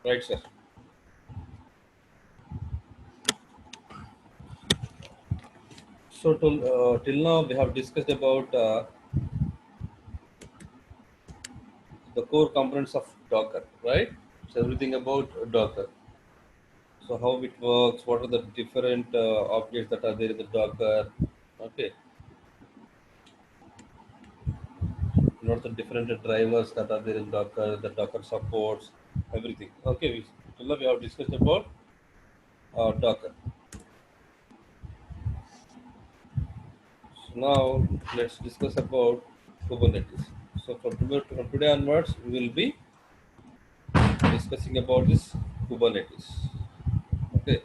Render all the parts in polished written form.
Right, sir. So till now we have discussed about the core components of Docker, right? So everything about Docker. So how it works, what are the different objects that are there in the Docker? Okay, what are the different drivers that are there in Docker? The Docker supports everything. Okay, till now we have discussed about Docker. So now let's discuss about Kubernetes. So from today onwards, we will be discussing about this Kubernetes. Okay.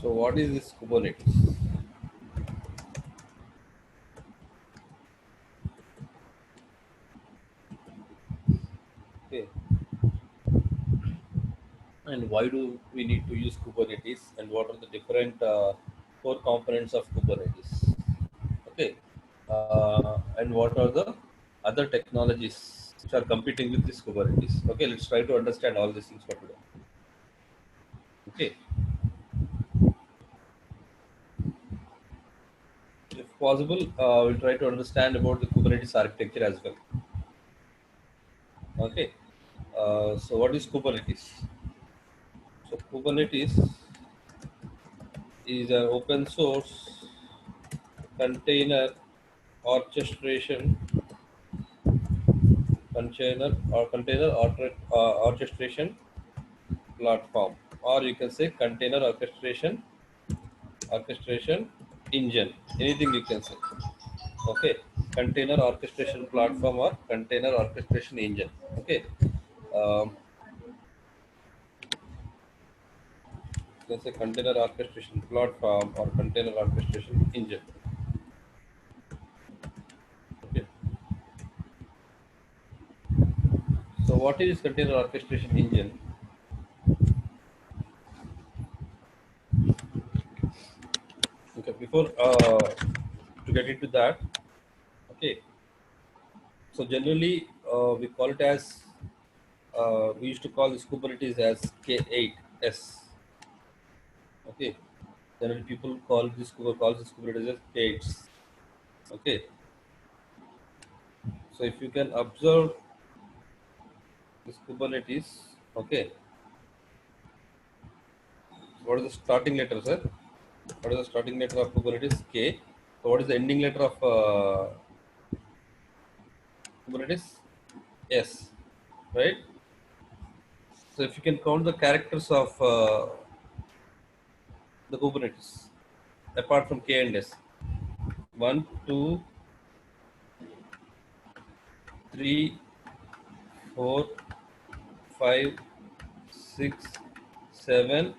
So what is this Kubernetes? Okay. And why do we need to use Kubernetes? And what are the different core components of Kubernetes? Okay. And what are the other technologies which are competing with this Kubernetes? Okay. Let's try to understand all these things for today. Okay. If possible, we'll try to understand about the Kubernetes architecture as well. Okay. So what is Kubernetes? So Kubernetes is an open source container orchestration orchestration platform, or you can say container orchestration engine. Anything you can say. Okay, container orchestration platform or container orchestration engine. Okay, um, you can say container orchestration platform or container orchestration engine. Okay, so what is container orchestration engine? Okay, before to get into that, okay, so generally we call it as we used to call this Kubernetes as K8s. Okay, generally people call this Kubernetes as K8s. Okay, so if you can observe this Kubernetes, okay, what is the starting letter, sir? What is the starting letter of Kubernetes? K. So what is the ending letter of Kubernetes? S, right? So if you can count the characters of the Kubernetes, apart from K and S, one, two, three, 4, 5, 6, 7,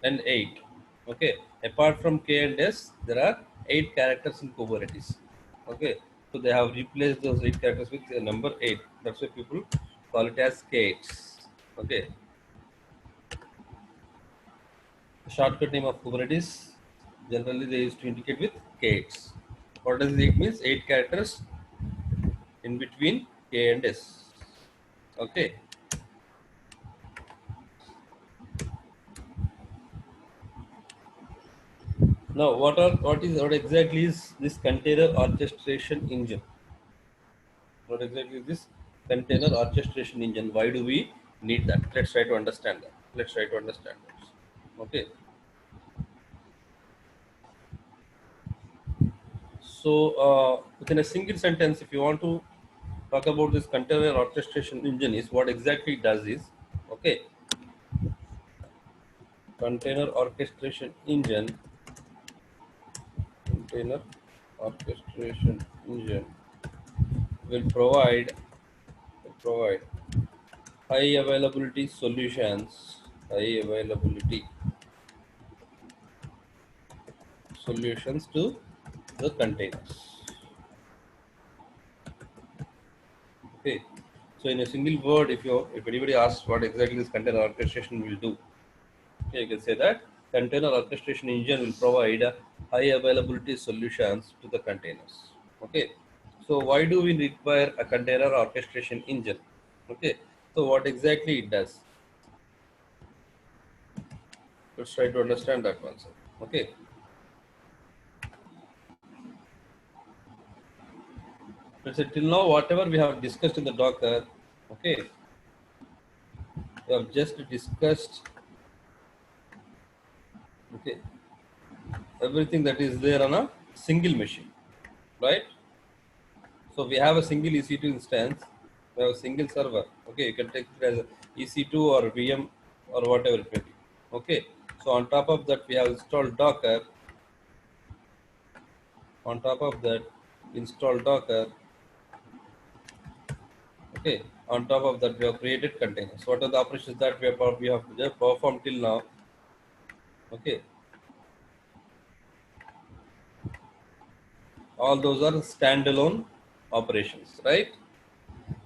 and 8. Okay. Apart from K and S, there are 8 characters in Kubernetes. Okay. So they have replaced those 8 characters with the number 8. That's why people call it as K8s. Okay. The shortcut name of Kubernetes, generally they used to indicate with K8s. What does it means? 8 characters in between K and S. Okay. Now, what exactly is this container orchestration engine? What exactly is this container orchestration engine? Why do we need that? Let's try to understand that. Let's try to understand that. Okay. So, within a single sentence, if you want to talk about this container orchestration engine, is what exactly it does is, okay, container orchestration engine, container orchestration engine will provide high availability solutions to the containers. Okay. So in a single word, if anybody asks what exactly this container orchestration will do, You can say that container orchestration engine will provide high availability solutions to the containers. Okay. So why do we require a container orchestration engine? Okay. So what exactly it does? Let's try to understand that one. Okay. Let's say till now whatever we have discussed in the Docker. Okay. We have just discussed. Okay. Everything that is there on a single machine, right? So we have a single EC2 instance, we have a single server. Okay, you can take it as a EC2 or VM or whatever it may be. Okay, so on top of that we have installed Docker. On top of that, install Docker. Okay, on top of that we have created containers. What are the operations that we have just performed till now? Okay, all those are standalone operations, right?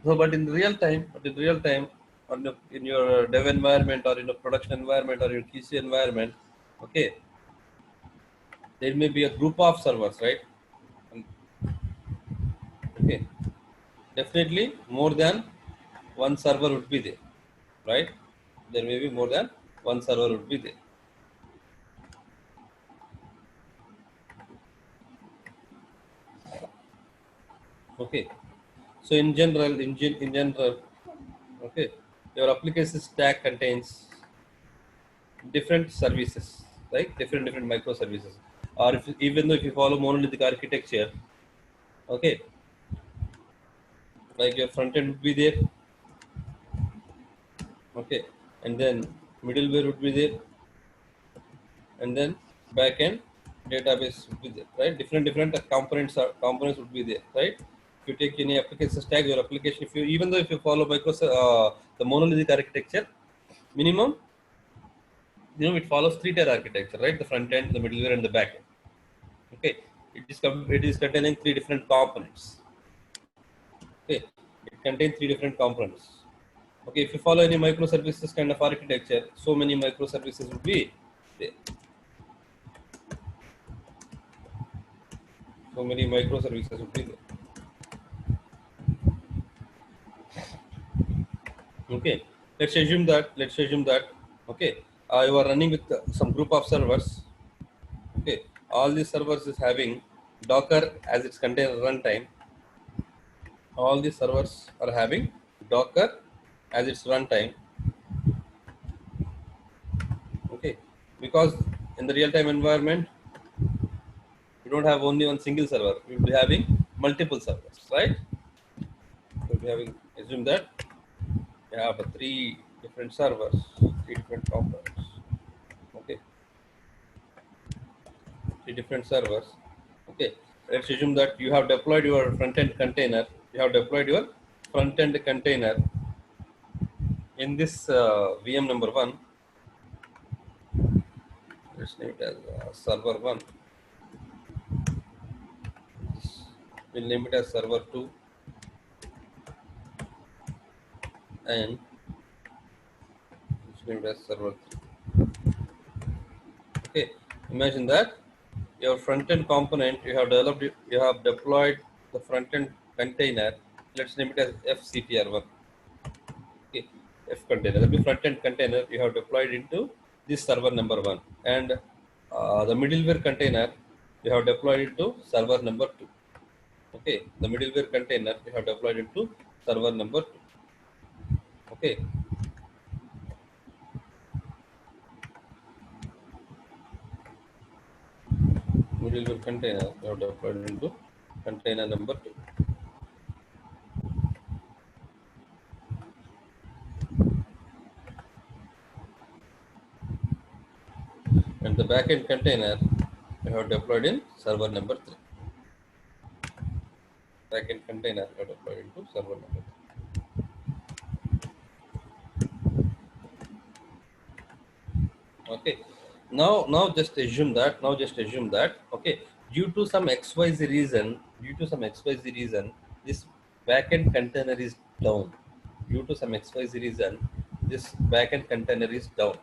So, but in real time, in your dev environment or in a production environment or your QC environment, okay, there may be a group of servers, right? And- Okay, definitely more than one server would be there, right? There may be more than one server would be there. Okay, so in general, okay, your application stack contains different services, right? Different microservices. Or if, even though if you follow monolithic architecture, okay, like your front end would be there, okay, and then middleware would be there, and then backend database would be there, right? Different components would be there, right? If you take any application stack, your application, if you even though if you follow the monolithic architecture, minimum, it follows three-tier architecture, right? The front end, the middleware, and the back end. Okay, it is containing three different components. Okay, it contains three different components. Okay, if you follow any microservices kind of architecture, so many microservices would be there. So many microservices would be there. Okay, let's assume that okay, you are running with some group of servers. Okay, all these servers is having Docker as its container runtime. All these servers are having Docker as its runtime. Okay, because in the real-time environment, we don't have only one single server. We'll be having multiple servers, right? We'll be having assume that we have three different servers, three different components. Okay, three different servers. Okay, let's assume that you have deployed your front-end container. You have deployed your front-end container in this VM number one. Let's name it as server one. We'll name it as server two, and let's name it as server three. Okay, imagine that your front-end component you have developed, you have deployed the front-end container. Let's name it as FCTR1. Okay, F container. That means front-end container you have deployed into this server number one, and the middleware container you have deployed into server number two. Okay, the middleware container you have deployed into server number two. Okay, middleware container you have deployed into container number two. And the backend container you have deployed in server number three. Backend container you have deployed into server number three. Okay, now just assume that okay, due to some XYZ reason, this backend container is down. Due to some XYZ reason, this backend container is down.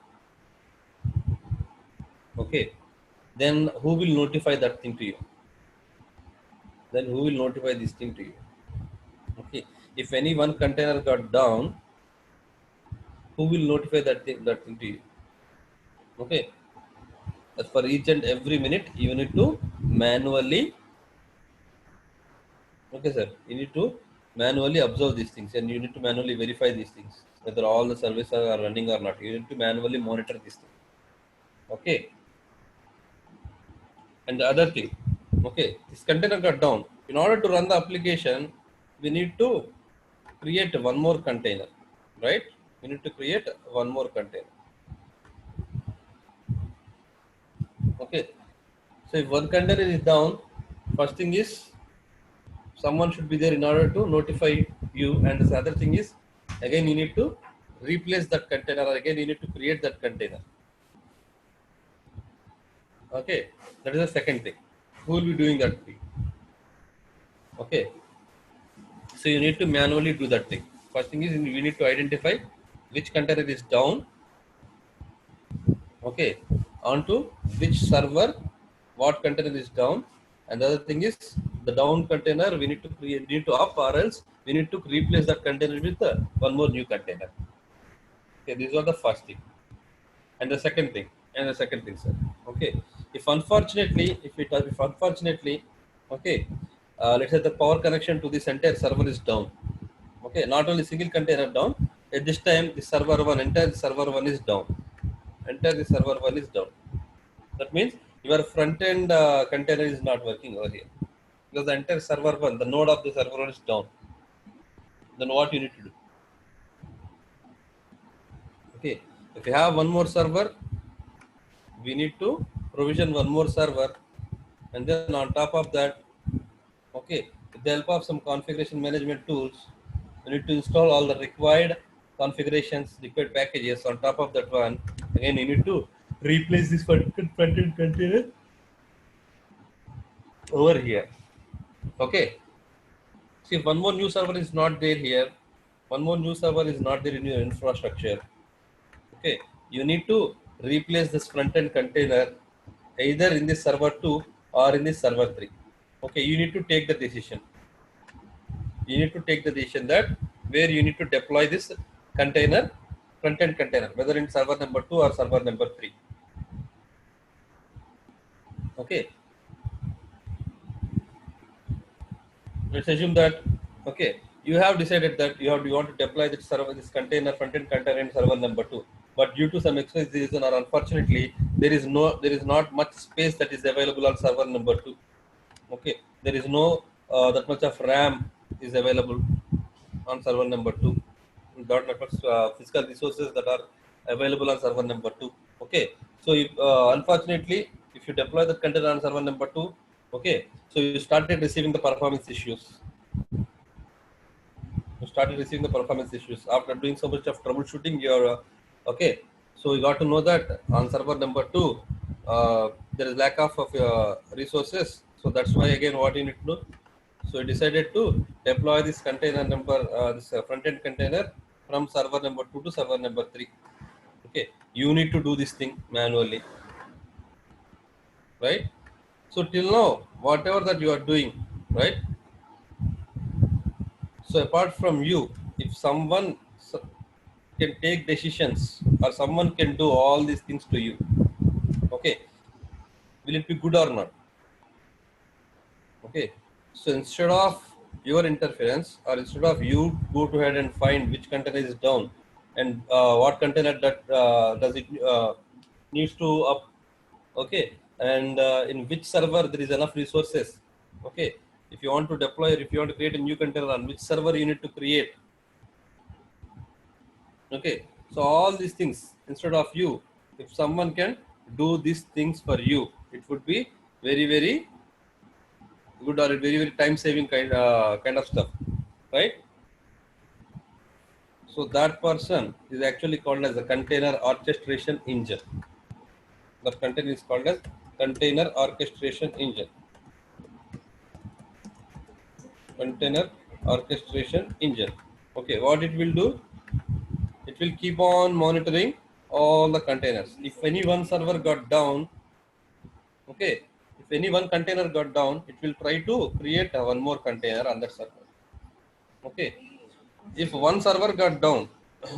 Okay, then who will notify that thing to you? Then who will notify this thing to you? Okay, if any one container got down, who will notify that thing to you? Okay, as for each and every minute you need to manually, okay sir, you need to manually observe these things, and you need to manually verify these things, whether all the services are running or not. You need to manually monitor this thing. Okay, and the other thing, okay, this container got down. In order to run the application, we need to create one more container, right? We need to create one more container. Okay, so if one container is down, first thing is someone should be there in order to notify you, and the other thing is, again you need to replace that container, or again you need to create that container. Okay, that is the second thing. Who will be doing that thing? Okay, so you need to manually do that thing. First thing is we need to identify which container is down, okay, onto which server what container is down, and the other thing is the down container we need to create, need to up, or else we need to replace that container with one more new container. Okay, these are the first thing. And the second thing, sir. Okay, if unfortunately, if unfortunately, okay, let's say the power connection to this entire server is down. Okay, not only single container down, at this time the server one, entire server one is down. Entire the server one is down. That means your front end container is not working over here, because the entire server one, the node of the server one is down. Then what you need to do? Okay, if you have one more server, we need to provision one more server, and then on top of that, okay, with the help of some configuration management tools, you need to install all the required configurations, required packages. On top of that one, again you need to replace this front end container over here. Okay, see, if one more new server is not there here, one more new server is not there in your infrastructure. Okay, you need to replace this front end container either in this server 2 or in this server 3. Okay, you need to take the decision. You need to take the decision that where you need to deploy this container, front end container, whether in server number 2 or server number 3. Okay, let's assume that, okay, you have decided that you want to deploy this server, this container, front end container in server number 2, but due to some XYZ reason, or unfortunately there is not much space that is available on server number 2. Okay, there is no that much of RAM is available on server number 2. Not much physical resources that are available on server number 2. Okay, so if, unfortunately, if you deploy that container on server number 2, okay, so you started receiving the performance issues. You started receiving the performance issues after doing so much of troubleshooting. Your okay, so you got to know that on server number 2, there is lack of resources. So that's why again what you need to do. So I decided to deploy this container number, this front end container from server number 2 to server number 3. Okay, you need to do this thing manually, right? So till now, whatever that you are doing, right? So apart from you, if someone can take decisions, or someone can do all these things to you, okay, will it be good or not? Okay, so instead of your interference, or instead of you go to ahead and find which container is down, and what container that does it needs to up, okay, and in which server there is enough resources. Okay, if you want to deploy, or if you want to create a new container, on which server you need to create. Okay, so all these things, instead of you, if someone can do these things for you, it would be very very good, or very very time saving kind of stuff, right? So that person is actually called as a container orchestration engine. The container is called as container orchestration engine. Container orchestration engine. Okay, what it will do? It will keep on monitoring all the containers. If any one server got down, Okay, if any one container got down, it will try to create one more container on that server. Okay, if one server got down,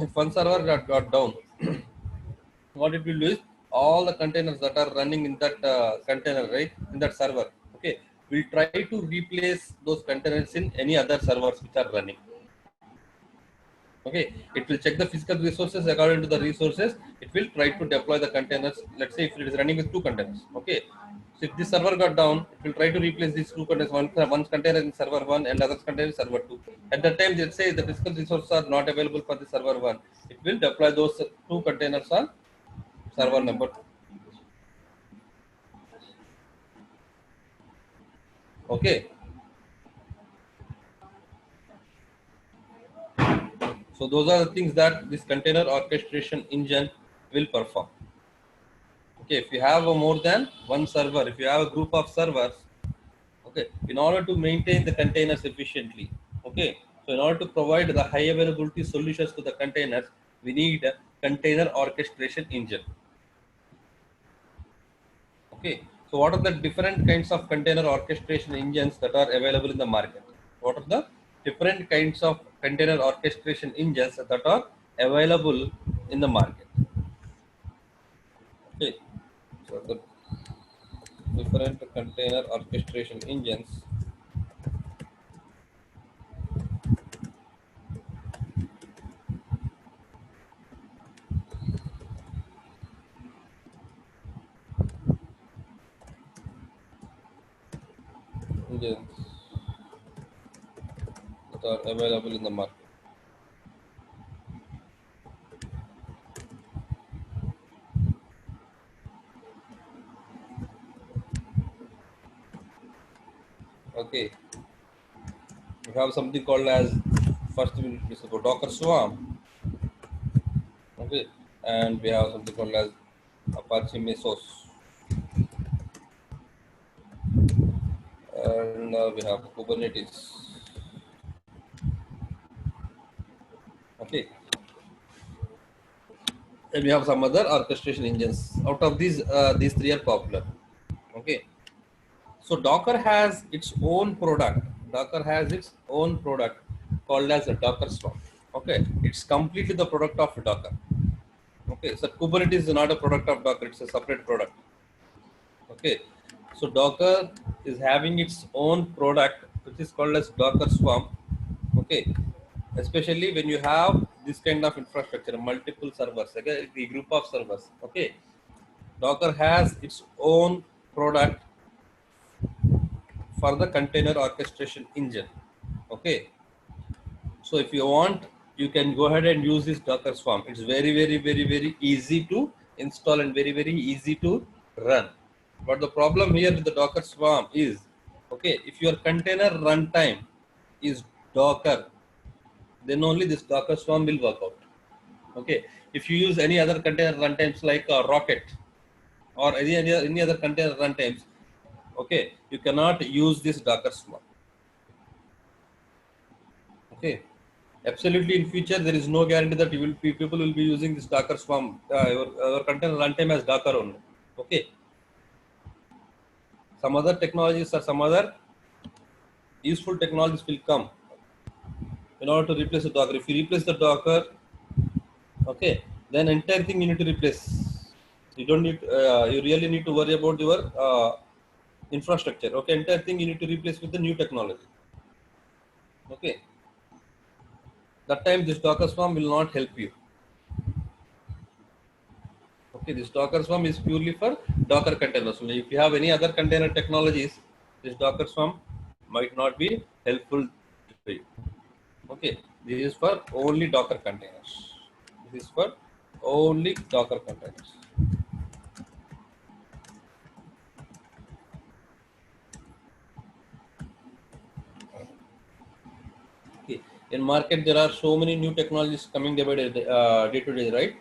if one server got down, what it will do is all the containers that are running in that container, right, in that server, okay, will try to replace those containers in any other servers which are running. Okay, it will check the physical resources. According to the resources, it will try to deploy the containers. Let's say if it is running with two containers, okay, so if this server got down, it will try to replace these two containers, one container in server 1 and other container in server 2. At that time, let's say the physical resources are not available for the server 1, it will deploy those two containers on server number 2. Okay, so those are the things that this container orchestration engine will perform. Okay, if you have a more than one server, if you have a group of servers, okay, in order to maintain the containers efficiently, okay, so in order to provide the high availability solutions to the containers, we need a container orchestration engine. Okay, so what are the different kinds of container orchestration engines that are available in the market? What are the different kinds of container orchestration engines that are available in the market? Okay, so the different container orchestration engines that are available in the market. Okay, we have something called as, first we need to go Docker Swarm. Okay, and we have something called as Apache Mesos, and we have Kubernetes. Okay, and we have some other orchestration engines. Out of these three are popular. Okay, so Docker has its own product. Docker has its own product called as a Docker Swarm. Okay, it's completely the product of Docker. Okay, so Kubernetes is not a product of Docker; it's a separate product. Okay, so Docker is having its own product which is called as Docker Swarm. Okay, especially when you have this kind of infrastructure, multiple servers, okay, the group of servers. Okay, Docker has its own product for the container orchestration engine. Okay, so if you want, you can go ahead and use this Docker Swarm. It's very easy to install and very easy to run. But the problem here with the Docker Swarm is, okay, if your container runtime is Docker, then only this Docker Swarm will work out. Okay, if you use any other container runtimes like Rocket or any other container runtimes, okay, you cannot use this Docker Swarm. Okay, absolutely. In future, there is no guarantee that people will be using this Docker Swarm. Your container runtime as Docker only. Okay, some other technologies or some other useful technologies will come in order to replace the Docker. If you replace the Docker, okay, then entire thing you need to replace. You don't need. You really need to worry about your infrastructure. Okay, entire thing you need to replace with the new technology. Okay, that time this Docker Swarm will not help you. Okay, this Docker Swarm is purely for Docker containers. So if you have any other container technologies, this Docker Swarm might not be helpful to you. Okay, this is for only Docker containers. This is for only Docker containers. Okay, in market there are so many new technologies coming day by day, day to day, right?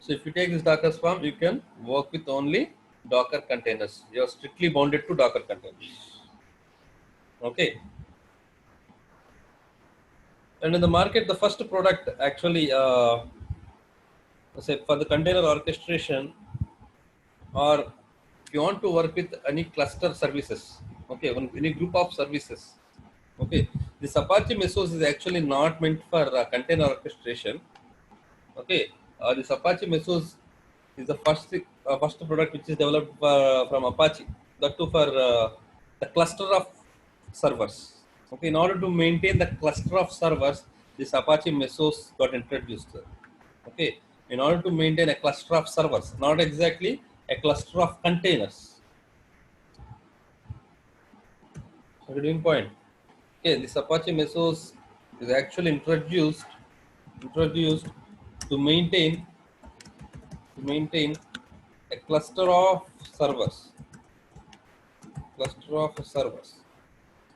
So if you take this Docker Swarm, you can work with only Docker containers. You are strictly bounded to Docker containers. Okay. And in the market, the first product actually, say for the container orchestration or you want to work with any cluster services, okay, any group of services, okay, this Apache Mesos is actually not meant for container orchestration. Okay, this Apache Mesos is the first product which is developed from Apache, that too for the cluster of servers. Okay, in order to maintain the cluster of servers, this Apache Mesos got introduced. Okay, in order to maintain a cluster of servers, not exactly a cluster of containers. Reading point. Okay, this Apache Mesos is actually introduced to maintain a cluster of servers. Cluster of servers.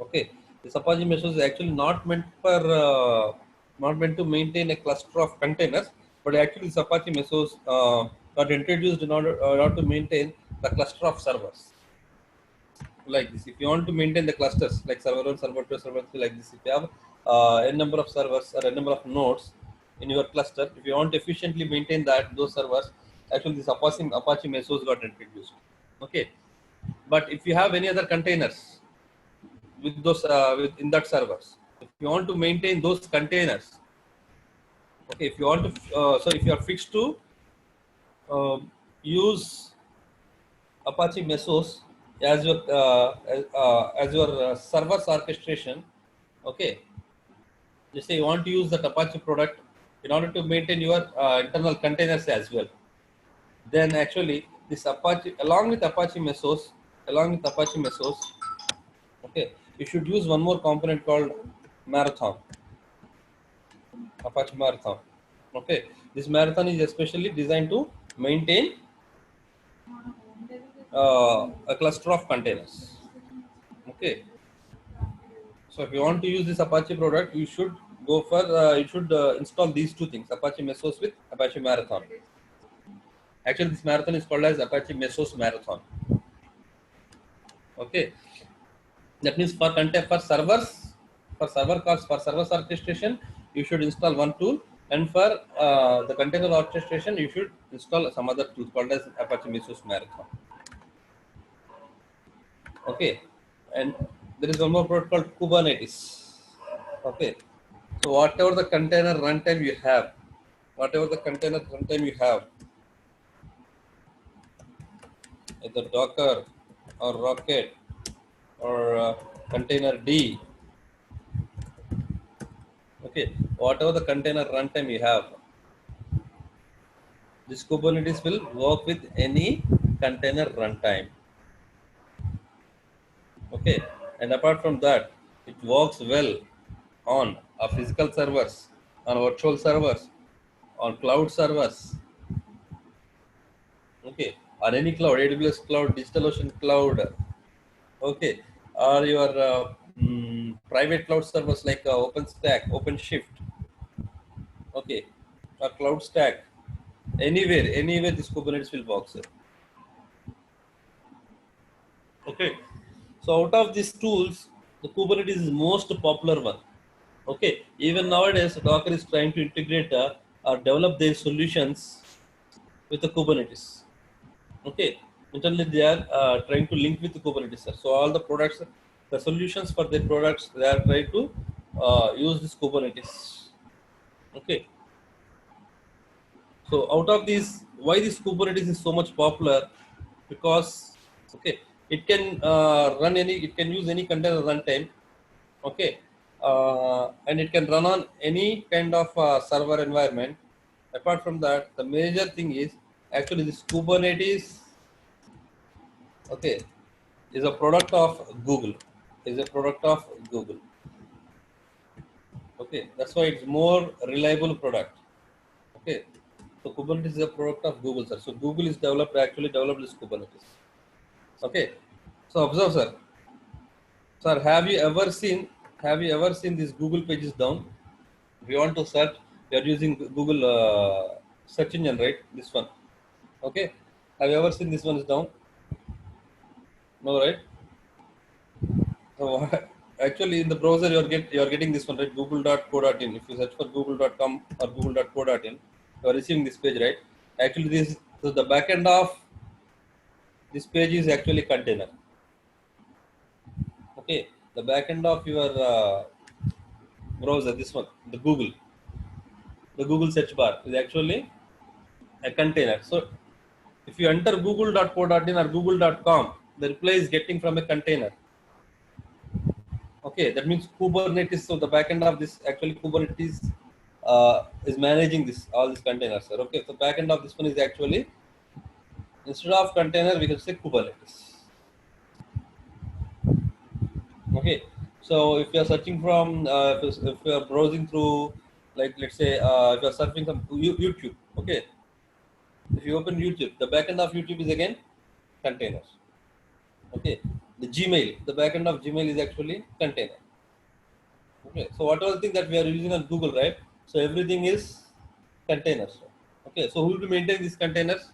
Okay, this Apache Mesos is actually not meant to maintain a cluster of containers, but actually this Apache Mesos got introduced in order to maintain the cluster of servers. Like this, if you want to maintain the clusters like server 1, server 2, server 3, like this, if you have n number of servers or n number of nodes in your cluster, if you want to efficiently maintain those servers, actually this Apache Mesos got introduced. Okay, but if you have any other containers with those in that servers, if you want to maintain those containers, okay, if you want to so if you are fixed to use Apache Mesos as your servers orchestration, okay, let's say you want to use that Apache product in order to maintain your internal containers as well, then actually this Apache along with Apache Mesos, okay, you should use one more component called Marathon, Apache Marathon. Okay, this Marathon is especially designed to maintain a cluster of containers. Okay, so if you want to use this Apache product, you should install these two things: Apache Mesos with Apache Marathon. Actually, this Marathon is called as Apache Mesos Marathon. Okay, that means for servers orchestration, you should install one tool, and for the container orchestration, you should install some other tool called as Apache Mesos Marathon. Okay, and there is one more product called Kubernetes. Okay, so whatever the container runtime you have, either Docker or Rocket or container D, okay, whatever the container runtime you have, this Kubernetes will work with any container runtime. Okay, and apart from that, it works well on physical servers, on virtual servers, on cloud servers. Okay, on any cloud, AWS cloud, DigitalOcean cloud. Okay, or your private cloud servers like OpenStack, OpenShift. Okay, or Cloud Stack. Anywhere this Kubernetes will work, sir. Okay, so out of these tools, the Kubernetes is most popular one. Okay, even nowadays, Docker is trying to integrate or develop their solutions with the Kubernetes. Okay, internally they are trying to link with the Kubernetes, sir. So all the products, the solutions for their products, they are trying to use this Kubernetes. Okay. So out of these, why this Kubernetes is so much popular? Because okay, it can it can use any container runtime. Okay, and it can run on any kind of server environment. Apart from that, the major thing is actually this Kubernetes. Okay, is a product of Google. Is a product of Google. Okay, that's why it's more reliable product. Okay, so Kubernetes is a product of Google, sir. So Google is actually developed this Kubernetes. Okay, so observe, sir. Sir, have you ever seen these Google pages down? If you want to search, you are using Google search engine, right? This one. Okay, have you ever seen this one is down? No, right? So actually, in the browser, you are getting this one, right? Google.co.in. If you search for google.com or google.co.in, you are receiving this page, right? Actually, this is the backend of This page is actually container. Okay, the backend of your browser, this one, the Google search bar is actually a container. So if you enter google.co.in or google.com, the reply is getting from a container. Okay, that means Kubernetes. So the backend of this actually Kubernetes is managing this all these containers. Sir. Okay, so backend of this one is actually instead of container we can say Kubernetes. Okay, so if you are searching from if you are browsing through, like let's say if you are surfing some YouTube, okay, if you open YouTube, the backend of YouTube is again containers. Okay, the Gmail, the backend of Gmail is actually container. Okay, so whatever the thing that we are using on Google, right? So everything is containers. Okay, so who will be maintaining these containers?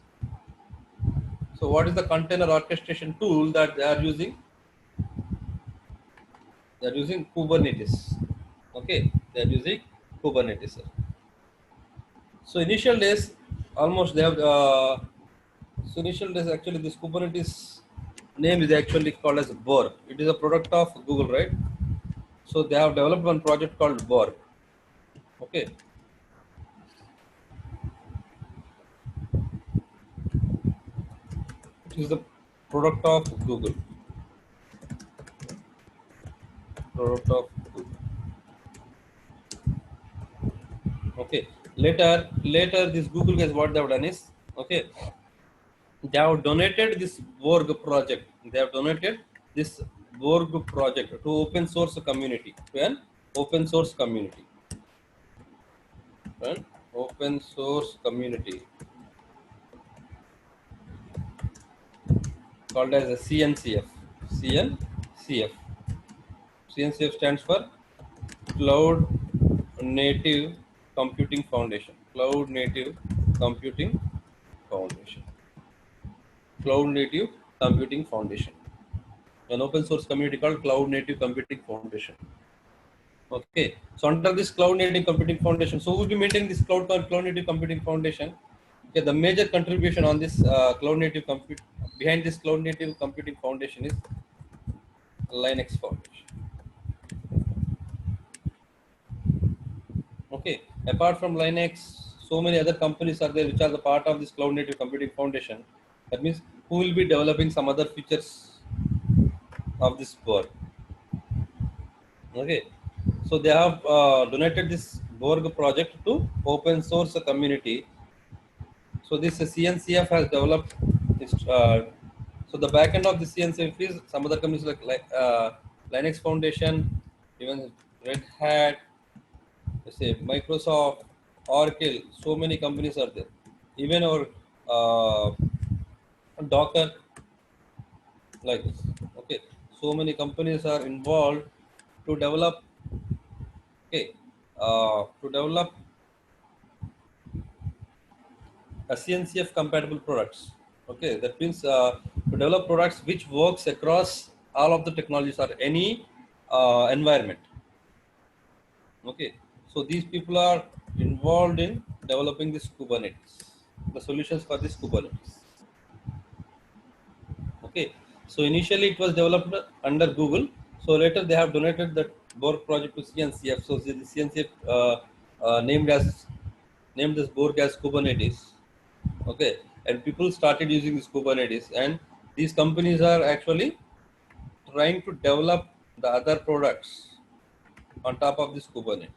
So what is the container orchestration tool that they are using? They are using Kubernetes. Okay, they are using Kubernetes. So initial days, almost they have. So initial days actually this Kubernetes name is actually called as Borg. It is a product of Google, right? So they have developed one project called Borg. Okay, it is the product of Google. Product of Google. Okay. Later this Google guys what they have done is okay. They have donated this Borg project. They have donated this Borg project to open source community. To an open source community. An open source community called as a CNCF. CNCF. CNCF stands for Cloud Native Computing Foundation. Cloud Native Computing Foundation. Cloud Native Computing Foundation. An open source community called Cloud Native Computing Foundation. Okay, so under this Cloud Native Computing Foundation, so we'll be maintaining this Cloud Native Computing Foundation. Okay, the major contribution on this Cloud Native Compute behind this Cloud Native Computing Foundation is Linux Foundation. Okay, apart from Linux, so many other companies are there which are the part of this Cloud Native Computing Foundation. That means who will be developing some other features of this board. Okay, so they have donated this Borg project to open source community. So this CNCF has developed this. So the backend of the CNCF is some other companies like Linux Foundation, even Red Hat, let's say Microsoft, Oracle. So many companies are there. Even our Docker, like this. Okay, so many companies are involved to develop. Okay, to develop a CNCF compatible products. Okay, that means to develop products which works across all of the technologies or any environment. Okay, so these people are involved in developing this Kubernetes, the solutions for this Kubernetes. Okay, so initially it was developed under Google. So later they have donated that Borg project to CNCF. So the CNCF named this Borg as Kubernetes. Okay, and people started using this Kubernetes, and these companies are actually trying to develop the other products on top of this Kubernetes.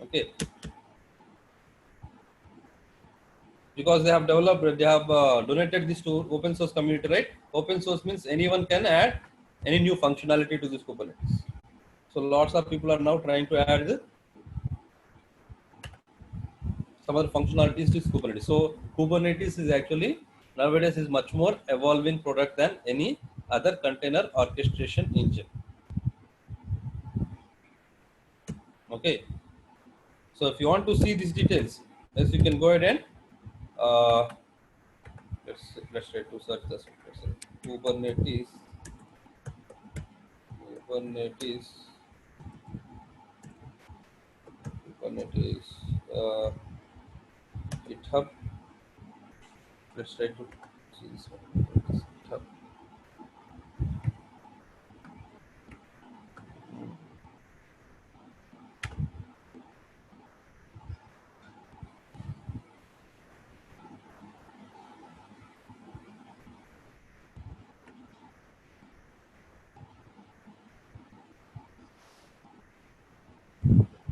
Okay, because they have developed, they have donated this to open source community, right? Open source means anyone can add any new functionality to this Kubernetes. So lots of people are now trying to add some other functionalities to Kubernetes. So Kubernetes is actually nowadays is much more evolving product than any other container orchestration engine. Okay, so if you want to see these details, yes, you can go ahead and uh, let's try to search this. Kubernetes, Kubernetes, Kubernetes, uh, GitHub. Let's try to see this one. GitHub.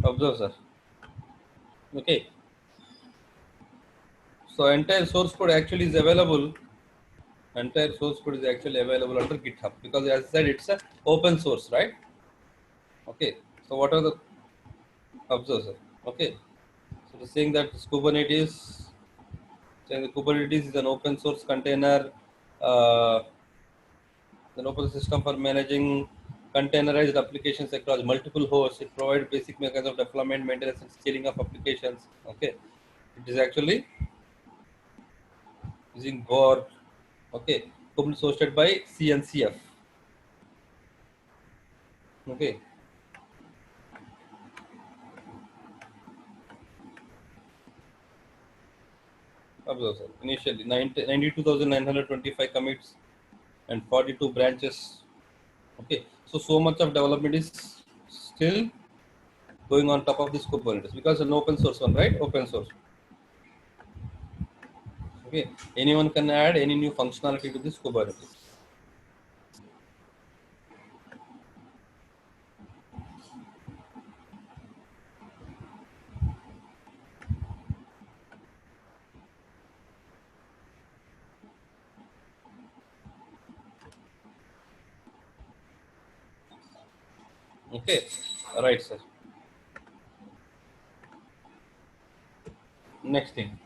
Observe, sir. Okay. So entire source code actually is available. Entire source code is actually available under GitHub because, as I said, it's a open source, right? Okay. So what are the observe, sir? Okay. So the saying that Kubernetes, saying the Kubernetes is an open source container, uh, an open system for managing containerized applications across multiple hosts. It provides basic mechanisms of deployment, maintenance, and scaling of applications. Okay. It is actually using Borg. Okay. Kubernetes hosted by CNCF. Okay. Observe, sir. Initially, 92,925 commits and 42 branches. Okay, so much of development is still going on top of this Kubernetes because it's an open source one, right? Open source. Okay, anyone can add any new functionality to this Kubernetes. Okay, right, sir. Next thing.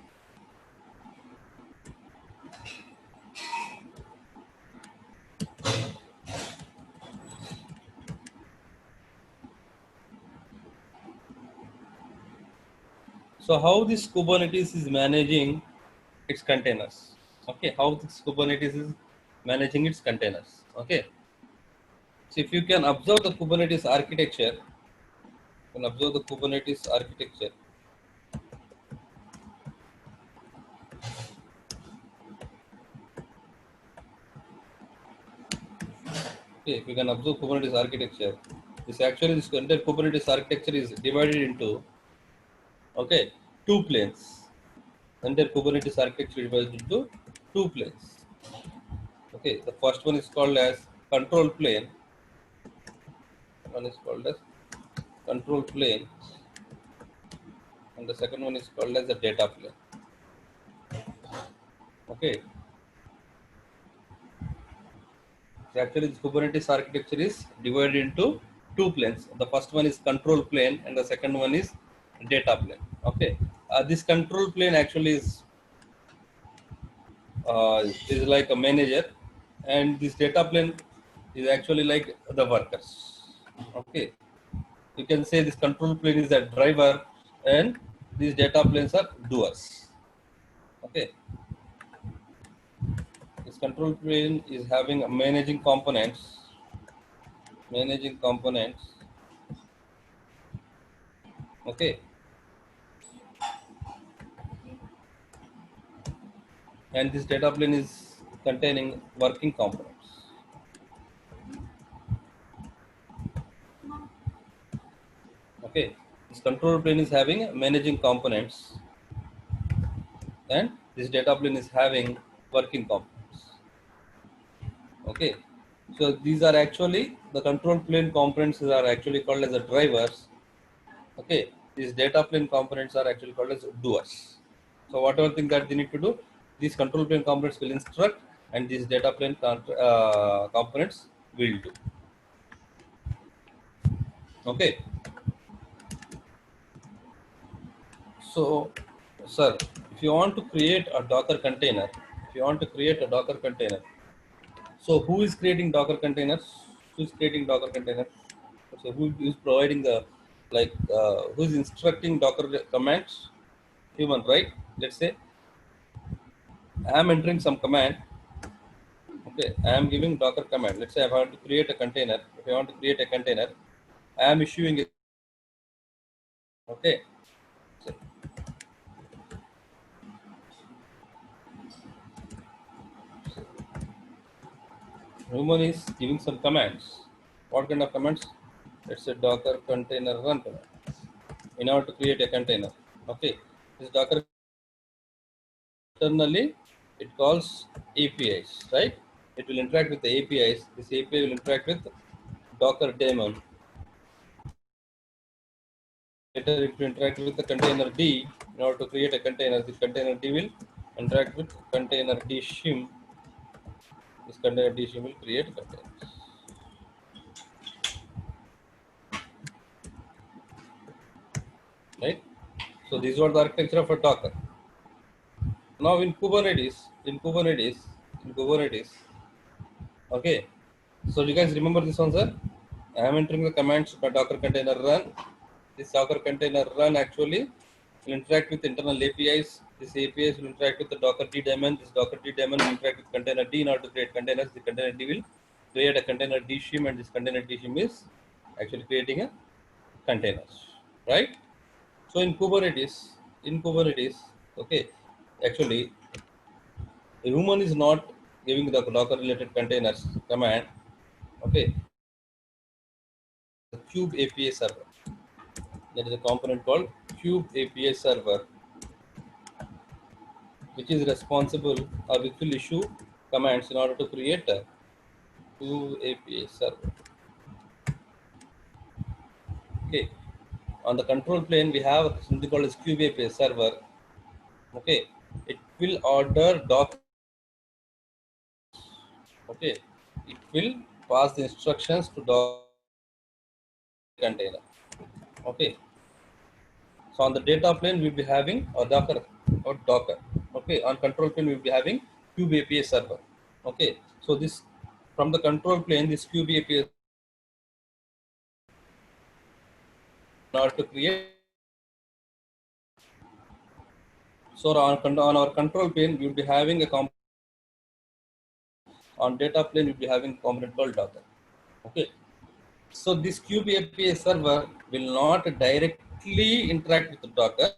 So how this Kubernetes is managing its containers? Okay, how this Kubernetes is managing its containers? Okay, so if you can observe the Kubernetes architecture, you can observe the Kubernetes architecture. Okay, if you can observe Kubernetes architecture, this entire Kubernetes architecture is divided into two planes. Entire Kubernetes architecture is divided into two planes. Okay, the first one is called as control plane. One is called as control plane, and the second one is called as the data plane. Okay, so actually this Kubernetes architecture is divided into two planes. The first one is control plane, and the second one is data plane. Okay, this control plane actually is like a manager, and this data plane is actually like the workers. Okay, you can say this control plane is a driver, and these data planes are doers. Okay, this control plane is having a managing components. Okay, and this data plane is containing working components. Okay, this control plane is having managing components, and this data plane is having working components. Okay, so these are actually the control plane components are actually called as the drivers. Okay, these data plane components are actually called as doers. So whatever thing that they need to do, these control plane components will instruct, and these data plane components will do. Okay, so sir, if you want to create a Docker container, if you want to create a Docker container, so who is creating Docker containers? Who is creating Docker containers? So who is providing the who is instructing Docker commands? Human, right? Let's say I am entering some command. Okay, I am giving Docker command. Let's say I want to create a container. If I want to create a container, I am issuing it. Okay, so human is giving some commands. What kind of commands? Let's say Docker container run command in order to create a container. Okay, this Docker internally it calls APIs, right? It will interact with the APIs. This API will interact with Docker daemon. Later it will interact with the container D in order to create a container. This container D will interact with container D shim. This container D shim will create containers. Right? So these are the architecture of a Docker. Now in Kubernetes, okay. So you guys remember this one, sir? I am entering the commands by Docker container run. This Docker container run actually will interact with internal APIs. This APIs will interact with the Docker D daemon. This Docker D daemon will interact with container D in order to create containers. The container D will create a container D shim, and this container D shim is actually creating a containers, right? So in Kubernetes, okay, actually a human is not giving the Docker related containers command, okay. The Kube API server. There is a component called Kube API server, which is responsible or which will issue commands in order to create a Kube API server. Okay. On the control plane, we have something called as Kube API server. Okay. It will order Docker. Okay. It will pass the instructions to Docker container. Okay. So on the data plane, we'll be having a Docker or Docker. Okay. On control plane, we'll be having Kube API server. Okay. So this from the control plane, this Kube API in order to create. So on our control plane, we'll be having a component. On data plane, we'll be having a component called Docker. Okay. So this Kube API server will not directly interact with the Docker.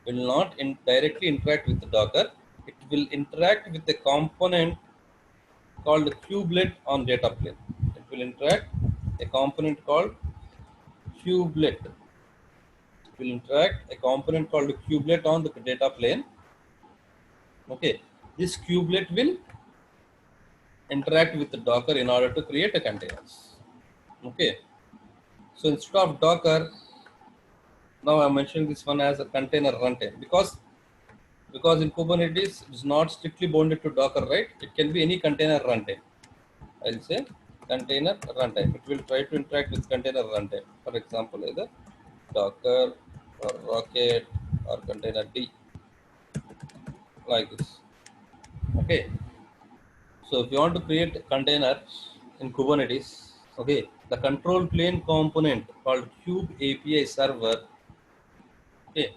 Will not directly interact with the Docker. It will interact with a component called kubelet on data plane. It will interact a component called kubelet. It will interact a component called kubelet on the data plane. Okay, this kubelet will interact with the Docker in order to create a containers. Okay, so instead of Docker, now I'm mentioning this one as a container runtime because in Kubernetes it is not strictly bounded to Docker, right? It can be any container runtime. I'll say container runtime. It will try to interact with container runtime. For example, either Docker or Rocket or container D, like this. Okay. So if you want to create container in Kubernetes, okay, the control plane component called Kube API server, okay,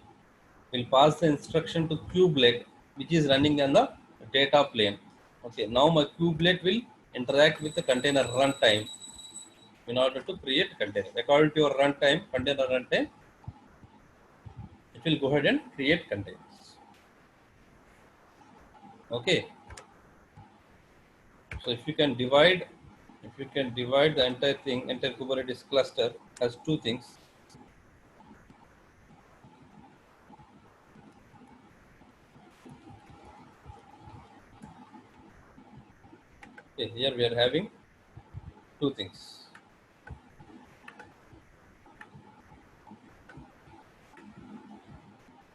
will pass the instruction to kubelet, which is running on the data plane. Okay, now my kubelet will interact with the container runtime in order to create container. According to your runtime, container runtime, it will go ahead and create containers. Okay. So if you can divide the entire thing, entire Kubernetes cluster as two things. Okay, here we are having two things.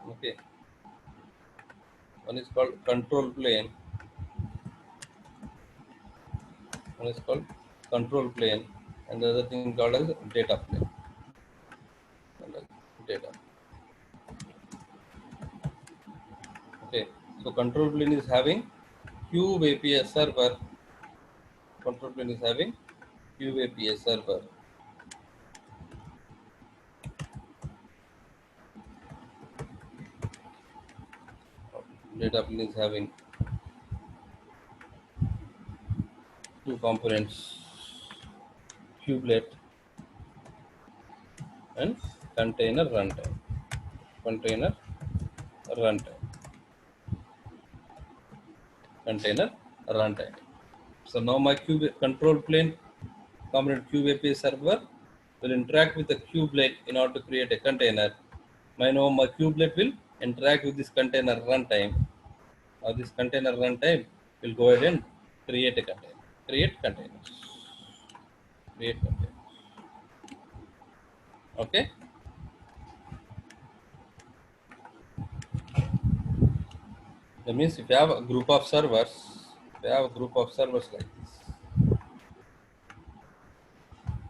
Okay. One is called control plane. One is called control plane, and the other thing called as data plane. Data. Okay. So control plane is having Kube API server. Control plane is having Kube API server. Data plane is having two components, kubelet and container runtime. Container runtime. Container runtime. So now my control plane component Kube API server will interact with the kubelet in order to create a container. Now my kubelet will interact with this container runtime. Now this container runtime will go ahead and create a container. Create containers. Create containers. Okay. That means if you have a group of servers, if you have a group of servers like this,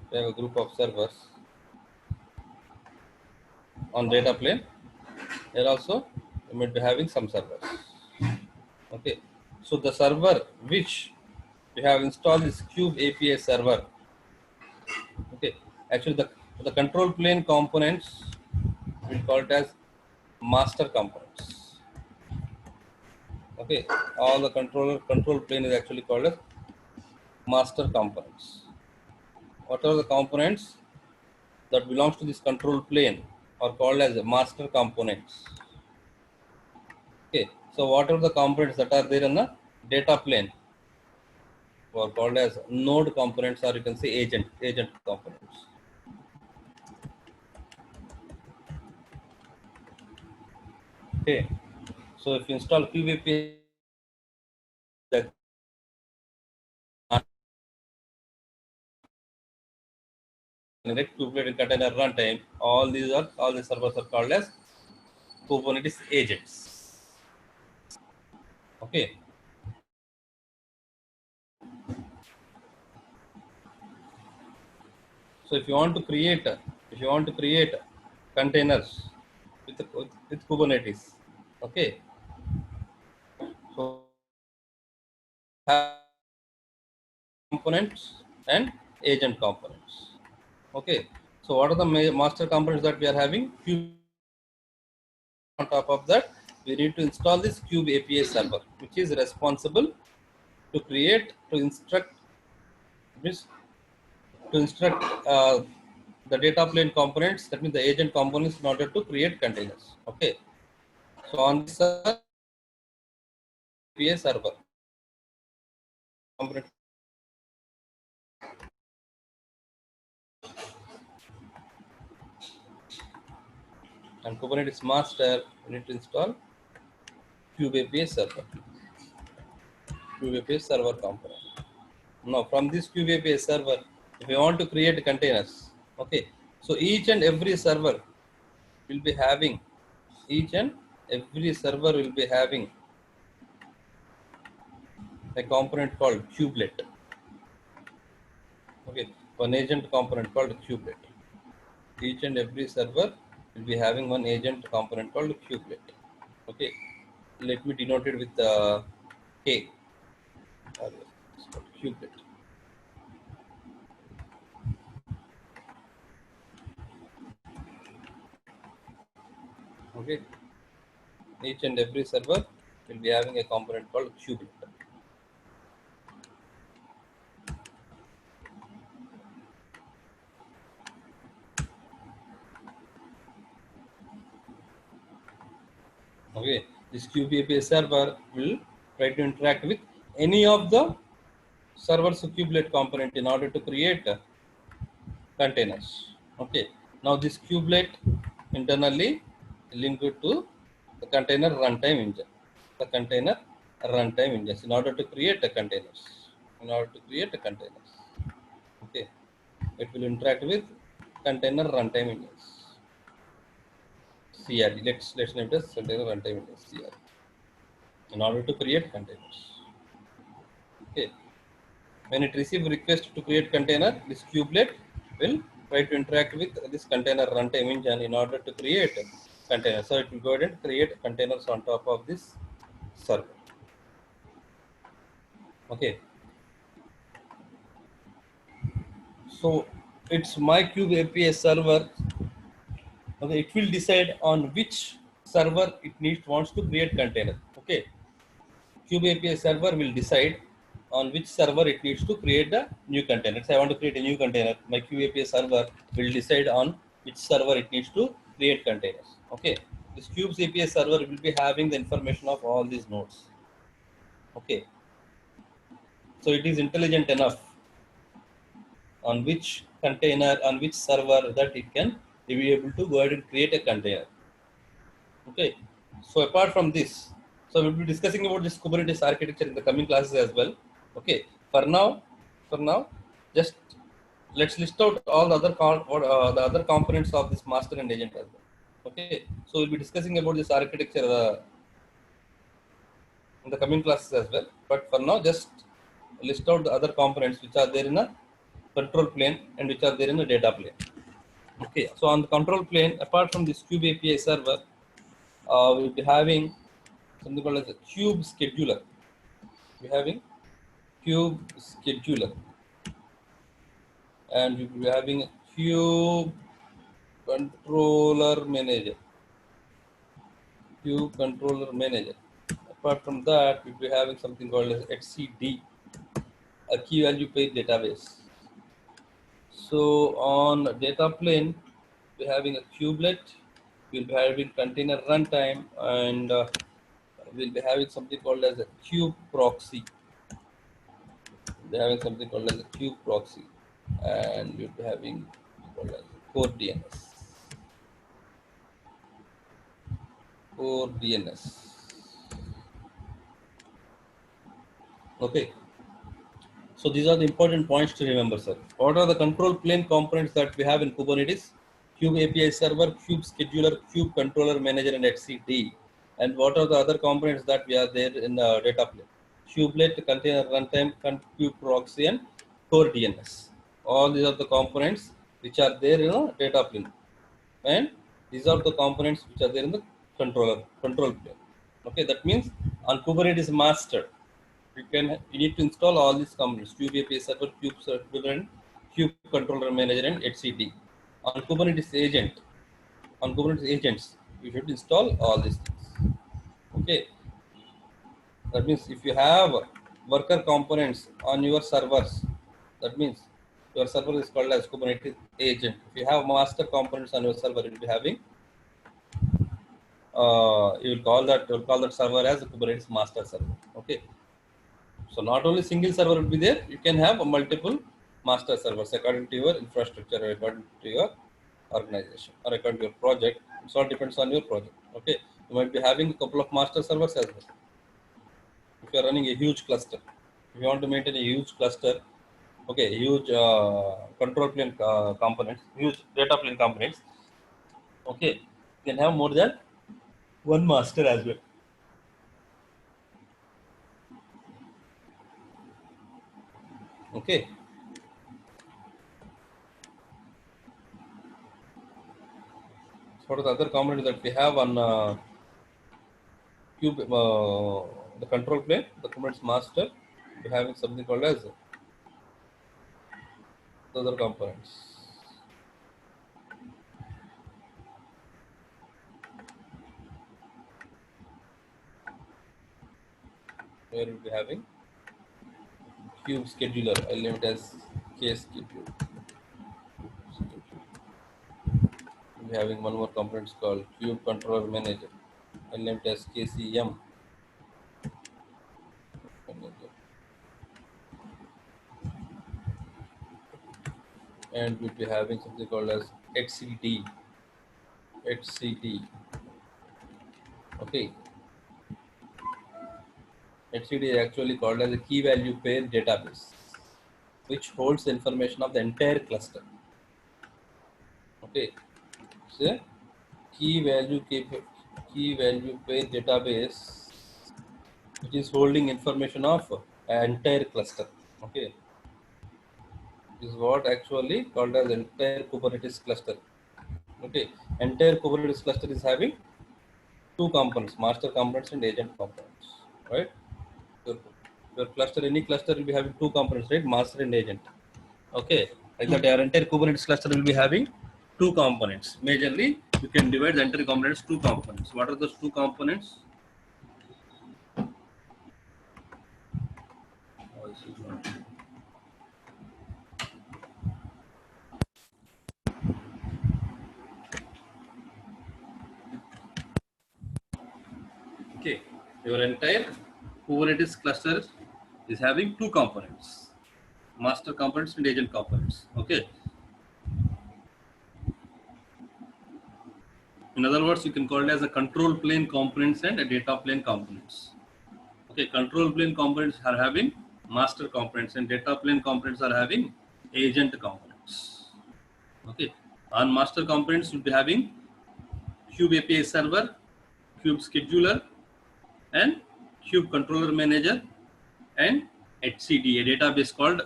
if you have a group of servers on data plane, here also you might be having some servers. Okay. So the server which we have installed is Cube API server. Okay. Actually, the control plane components we call it as master components. Okay. All the control plane is actually called as master components. What are the components that belongs to this control plane are called as master components. Okay. So whatever the components that are there in the data plane are called as node components, or you can say agent components. Okay. So if you install QVP, the Kubernetes container runtime, all the servers are called as Kubernetes agents. Okay. So if you want to create containers with Kubernetes, okay. So have components and agent components. Okay. So what are the master components that we are having? On top of that, we need to install this Kube API server, which is responsible to create, to instruct, the data plane components, that means the agent components, in order to create containers. Okay. So on this API server component, and Kubernetes master, we need to install Kube API server, Kube API server component. Now from this Kube API server, if you want to create containers, okay, so each and every server will be having, each and every server will be having a component called kubelet. Okay, one agent component called kubelet. Each and every server will be having one agent component called kubelet. Okay, let me denote it with K. It's called kubelet. Okay, each and every server will be having a component called kubelet. Okay, this Kube API server will try to interact with any of the server's kubelet component in order to create containers. Okay, now this kubelet internally linked to the container runtime engine. The container runtime engines in order to create the containers. In order to create the containers. Okay, it will interact with container runtime engines. CRD. Let's name it as container runtime engines CRD. In order to create containers. Okay. When it receives request to create container, this kubelet will try to interact with this container runtime engine in order to create containers. So it will go ahead and create containers on top of this server. Okay. So it's MyCube API server. Okay, it will decide on which server it wants to create container. Okay. Cube API server will decide on which server it needs to create the new container. So I want to create a new container. My Cube API server will decide on which server it needs to create containers. Okay. This Cube's API server will be having the information of all these nodes. Okay. So it is intelligent enough on which container, on which server that it can be able to go ahead and create a container. Okay. So apart from this, so we'll be discussing about this Kubernetes architecture in the coming classes as well. Okay. For now, just let's list out all the the other components of this master and agent as well. Okay, so we'll be discussing about this architecture in the coming classes as well. But for now, just list out the other components which are there in a control plane and which are there in the data plane. Okay, so on the control plane, apart from this Cube API server, we'll be having something called as a Cube scheduler. We're having Cube scheduler, and we'll be having a Cube controller manager. Cube controller manager. Apart from that, we'll be having something called as HCD, a key value pair database. So on data plane, we're having a kubelet, we'll be having container runtime, and we'll be having something called as a kube proxy. We're having something called as a kube proxy, and we'll be having called as core DNS. Core DNS. Okay. So these are the important points to remember, sir. What are the control plane components that we have in Kubernetes? Kube API server, Kube scheduler, Kube controller manager, and HCD. And what are the other components that we are there in the data plane? Kubelet, container runtime, Kube proxy, and core DNS. All these are the components which are there in the data plane. And these are the components which are there in the control plane. Okay, that means on Kubernetes master, you need to install all these components: Kube API server, Kube server, and Kube controller manager, and HCD. On Kubernetes agents, you should install all these things. Okay, that means if you have worker components on your servers, that means your server is called as Kubernetes agent. If you have master components on your server, you'll be having you'll call that server as a Kubernetes master server. Okay. So not only single server will be there, you can have a multiple master servers according to your infrastructure, or according to your organization, or according to your project. It all depends on your project. Okay, you might be having a couple of master servers as well. If you are running a huge cluster, if you want to maintain a huge cluster, okay, huge control plane components, huge data plane components. Okay, you can have more than one master as well. Okay. So what are the other components that we have on Cube, the control plane, the Kubernetes master? We're having something called as the other components. Where we'll be having Cube scheduler. I'll name it as K schedule. We'll be having one more component called Cube controller manager. I'll name it as KCM. And we'll be having something called as HCD. Okay. HCD is actually called as a key value pair database, which holds the information of the entire cluster. Okay, so key value pair database, which is holding information of an entire cluster. Okay, this is what actually called as entire Kubernetes cluster. Okay, entire Kubernetes cluster is having two components: master components and agent components. Right? Your cluster, any cluster will be having two components, right? Master and agent. Okay, like that, our entire Kubernetes cluster will be having two components. Majorly, you can divide the entire components two components. What are those two components? Okay, your entire Kubernetes cluster is having two components: master components and agent components. Okay. In other words, you can call it as a control plane components and a data plane components. Okay, control plane components are having master components and data plane components are having agent components. components. Okay, on master components you'll be having Cube API server, Cube scheduler, and Cube controller manager, and HCD, a database called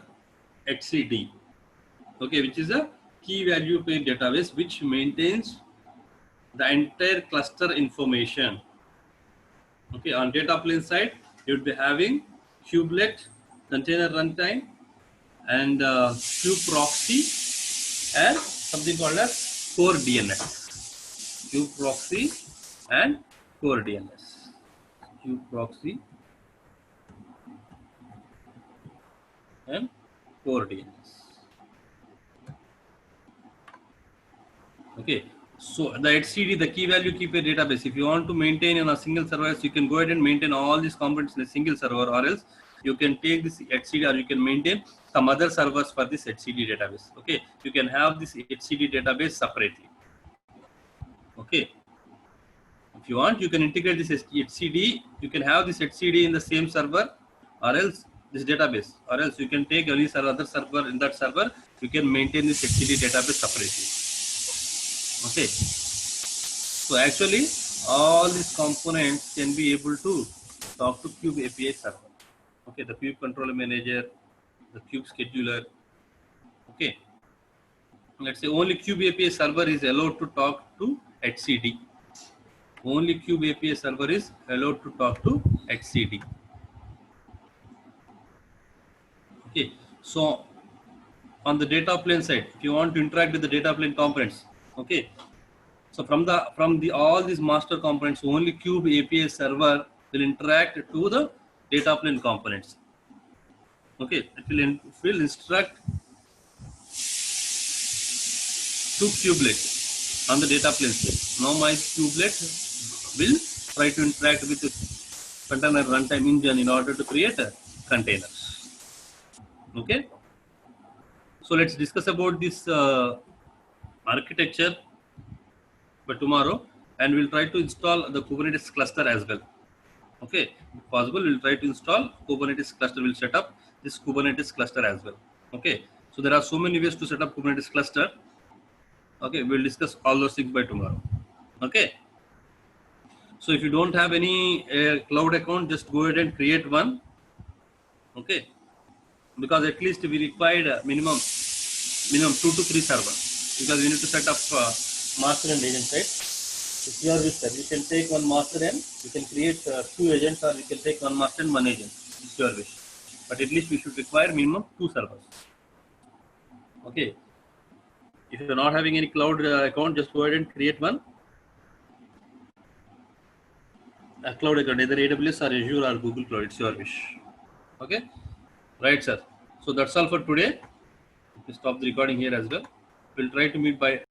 HCD. Okay, which is a key value pair database which maintains the entire cluster information. Okay, on data plane side, you would be having kubelet, container runtime, and kube proxy, and something called as core DNS. Kube proxy and core DNS. Kube proxy and core DNS. Okay, so the HCD, the key value keeper database, if you want to maintain in a single server, you can go ahead and maintain all these components in a single server, or else you can take this HCD or you can maintain some other servers for this HCD database. Okay, you can have this HCD database separately. Okay, if you want, you can integrate this HCD, you can have this HCD in the same server, or else this database, or else you can take any other server in that server, you can maintain this HCD database separately. Okay, so actually all these components can be able to talk to Cube API server. Okay, the Cube controller manager, the Cube scheduler. Okay, let's say only Cube API server is allowed to talk to HCD. Only Cube API server is allowed to talk to HCD. Okay, so on the data plane side, if you want to interact with the data plane components, okay, so from all these master components, only Cube API server will interact to the data plane components. Okay, it will instruct to kubelet on the data plane side. Now my kubelet will try to interact with the container runtime engine in order to create a container. Okay, so let's discuss about this architecture by tomorrow, and we'll try to install the Kubernetes cluster as well. Okay, if possible, we'll try to install Kubernetes cluster. We'll set up this Kubernetes cluster as well. Okay, so there are so many ways to set up Kubernetes cluster. Okay, we'll discuss all those things by tomorrow. Okay, so if you don't have any cloud account, just go ahead and create one. Okay, because at least we required minimum 2 to 3 servers, because we need to set up master and agent side. It's your wish, sir. You can take one master and you can create 2 agents, or you can take one master and 1 agent. It's your wish. But at least we should require minimum 2 servers. Okay. If you're not having any cloud account, just go ahead and create one. A cloud account, either AWS or Azure or Google Cloud. It's your wish. Okay. Right, sir. So that's all for today. We stop the recording here as well. We'll try to meet by